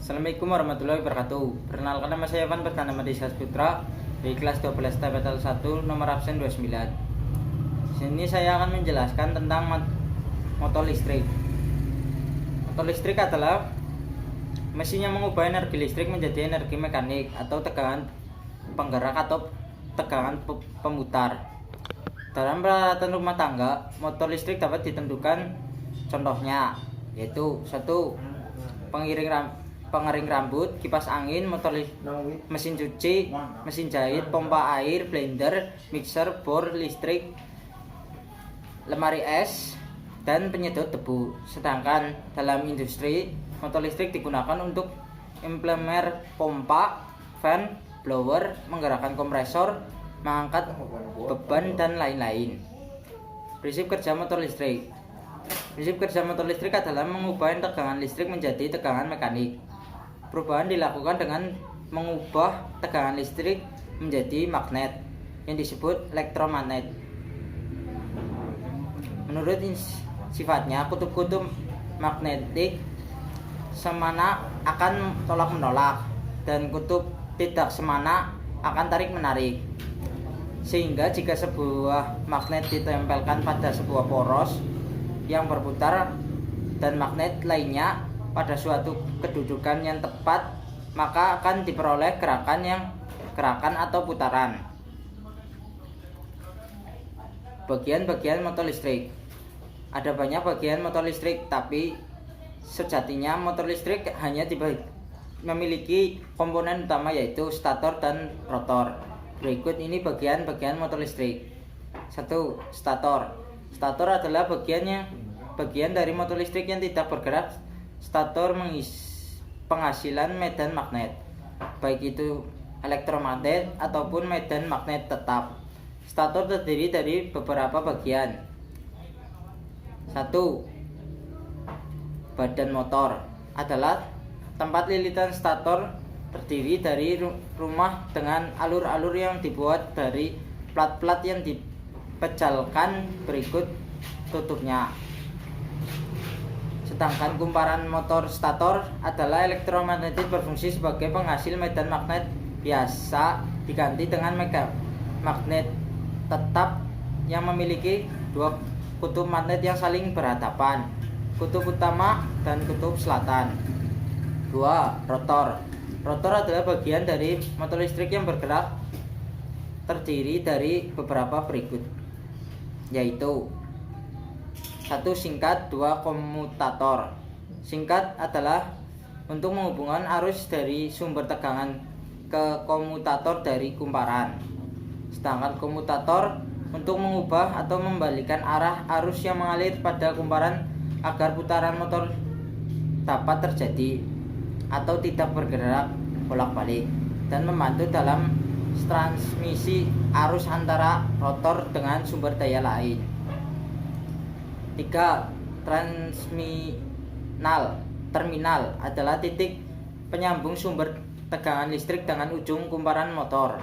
Assalamualaikum warahmatullahi wabarakatuh. Perkenalkan, nama saya Evan Pertama Desa Putra dari kelas 12 TPTL 1 nomor absen 29. Sini saya akan menjelaskan tentang motor listrik. Motor listrik adalah mesin yang mengubah energi listrik menjadi energi mekanik atau tegangan penggerak atau tegangan pemutar. Dalam peralatan rumah tangga, motor listrik dapat ditentukan contohnya, yaitu 1. Pengering rambut, kipas angin, mesin cuci, mesin jahit, pompa air, blender, mixer, bor listrik, lemari es, dan penyedot debu. Sedangkan dalam industri, motor listrik digunakan untuk implemen pompa, fan, blower, menggerakkan kompresor, mengangkat beban, dan lain-lain. Prinsip kerja motor listrik. Prinsip kerja motor listrik adalah mengubah tegangan listrik menjadi tegangan mekanik. Perubahan dilakukan dengan mengubah tegangan listrik menjadi magnet yang disebut elektromagnet. Menurut sifatnya, kutub-kutub magnetik semana akan tolak-menolak dan kutub tidak semana akan tarik-menarik. Sehingga jika sebuah magnet ditempelkan pada sebuah poros yang berputar dan magnet lainnya pada suatu kedudukan yang tepat, maka akan diperoleh gerakan atau putaran. Bagian-bagian motor listrik. Ada banyak bagian motor listrik, tapi sejatinya motor listrik hanya memiliki komponen utama, yaitu stator dan rotor. Berikut ini bagian-bagian motor listrik. 1. Stator. Stator adalah bagian dari motor listrik yang tidak bergerak. Stator penghasilan medan magnet, baik itu elektromagnet ataupun medan magnet tetap. Stator terdiri dari beberapa bagian. 1. Badan motor adalah tempat lilitan stator, terdiri dari rumah dengan alur-alur yang dibuat dari plat-plat yang dipejalkan berikut tutupnya. Sedangkan kumparan motor stator adalah elektromagnetik, berfungsi sebagai penghasil medan magnet, biasa diganti dengan magnet tetap yang memiliki dua kutub magnet yang saling berhadapan, kutub utama dan kutub selatan. 2. Rotor. Rotor adalah bagian dari motor listrik yang bergerak, terdiri dari beberapa berikut, yaitu 1. Singkat. 2. Komutator. Singkat adalah untuk menghubungkan arus dari sumber tegangan ke komutator dari kumparan. Sedangkan komutator untuk mengubah atau membalikan arah arus yang mengalir pada kumparan agar putaran motor dapat terjadi atau tidak bergerak bolak-balik dan membantu dalam transmisi arus antara rotor dengan sumber daya lain. 3. Terminal adalah titik penyambung sumber tegangan listrik dengan ujung kumparan motor.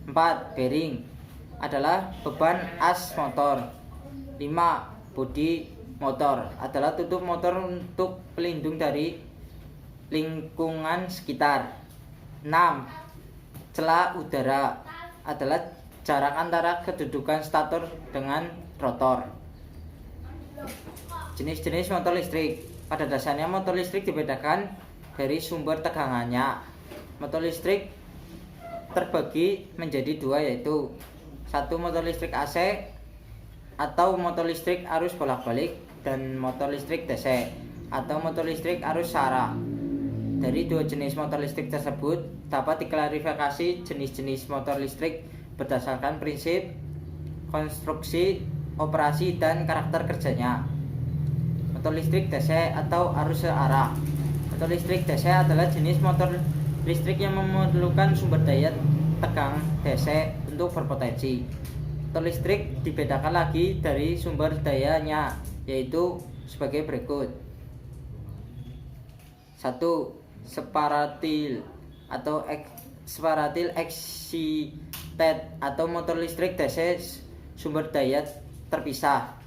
4. Bearing adalah beban as motor. 5. Bodi motor adalah tutup motor untuk pelindung dari lingkungan sekitar. 6. Celah udara adalah jarak antara kedudukan stator dengan rotor. Jenis-jenis motor listrik. Pada dasarnya motor listrik dibedakan dari sumber tegangannya. Motor listrik terbagi menjadi dua, yaitu 1. Motor listrik AC atau motor listrik arus bolak-balik, dan motor listrik DC atau motor listrik arus searah. Dari dua jenis motor listrik tersebut dapat diklarifikasi jenis-jenis motor listrik berdasarkan prinsip, konstruksi, operasi, dan karakter kerjanya. Motor listrik DC atau arus searah. Motor listrik DC adalah jenis motor listrik yang memerlukan sumber daya tegang DC untuk berpotensi. Motor listrik dibedakan lagi dari sumber dayanya, yaitu sebagai berikut. 1. Separatil atau separatil excited atau motor listrik DC sumber daya terpisah.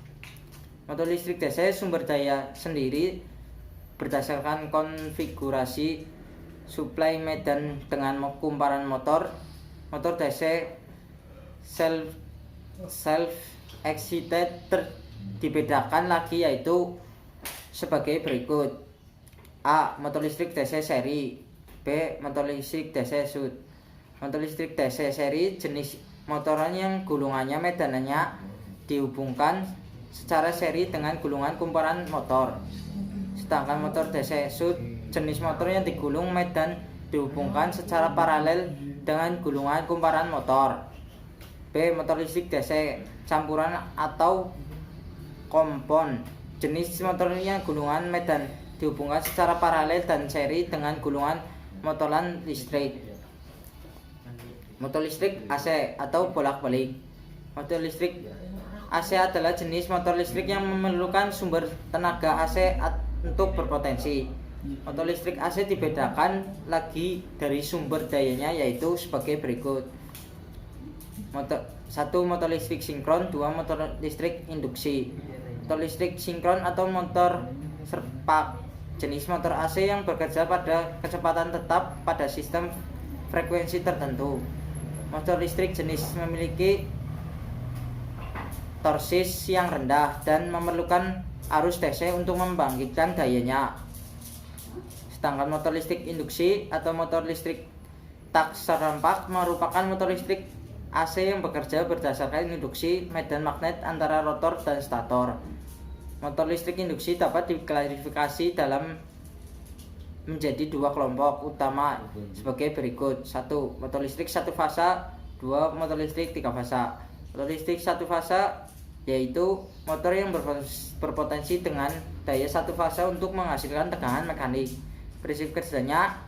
Motor listrik DC sumber daya sendiri berdasarkan konfigurasi suplai medan dengan kumparan motor DC self excited dibedakan lagi, yaitu sebagai berikut. A. Motor listrik DC seri. B. Motor listrik DC shunts. Motor listrik DC seri jenis motoran yang gulungannya medannya dihubungkan secara seri dengan gulungan kumparan motor. Sedangkan motor DC shunts jenis motor yang digulung medan dihubungkan secara paralel dengan gulungan kumparan motor. B. Motor listrik DC campuran atau kompon jenis motor yang gulungan medan dihubungkan secara paralel dan seri dengan gulungan motoran listrik. Motor listrik AC atau bolak-balik. Motor listrik AC adalah jenis motor listrik yang memerlukan sumber tenaga AC untuk berpotensi. Motor listrik AC dibedakan lagi dari sumber dayanya, yaitu sebagai berikut. 1. Motor listrik sinkron. 2. Motor listrik induksi. Motor listrik sinkron atau motor serpak jenis motor AC yang bekerja pada kecepatan tetap pada sistem frekuensi tertentu. Motor listrik jenis memiliki torsis yang rendah dan memerlukan arus DC untuk membangkitkan dayanya. Sedangkan motor listrik induksi atau motor listrik tak serempak merupakan motor listrik AC yang bekerja berdasarkan induksi medan magnet antara rotor dan stator. Motor listrik induksi dapat diklasifikasi dalam menjadi dua kelompok utama sebagai berikut. 1. Motor listrik satu fasa. 2. Motor listrik tiga fasa. Motor listrik satu fasa yaitu motor yang berpotensi dengan daya satu fasa untuk menghasilkan tegangan mekanik. Prinsip kerjanya,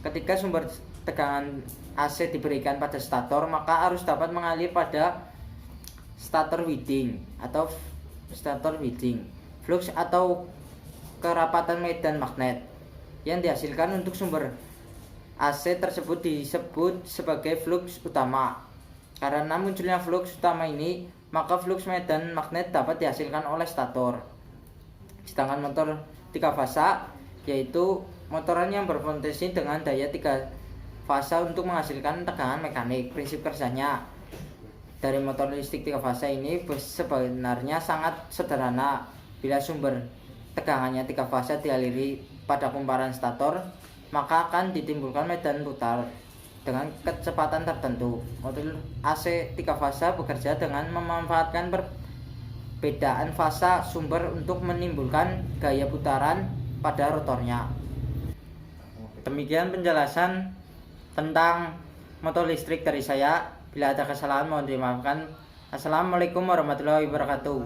ketika sumber tegangan AC diberikan pada stator, maka arus dapat mengalir pada stator winding atau stator winding. Flux atau kerapatan medan magnet yang dihasilkan untuk sumber AC tersebut disebut sebagai flux utama. Karena munculnya flux utama ini, maka flux medan magnet dapat dihasilkan oleh stator. Sedangkan motor tiga fasa yaitu motoran yang berpotensi dengan daya tiga fasa untuk menghasilkan tegangan mekanik. Prinsip kerjanya dari motor listrik tiga fasa ini sebenarnya sangat sederhana. Bila sumber tegangannya tiga fasa dialiri pada kumparan stator, maka akan ditimbulkan medan putar dengan kecepatan tertentu. Motor AC tiga fasa bekerja dengan memanfaatkan perbedaan fasa sumber untuk menimbulkan gaya putaran pada rotornya. Demikian penjelasan tentang motor listrik dari saya. Bila ada kesalahan mohon dimaafkan. Assalamualaikum warahmatullahi wabarakatuh.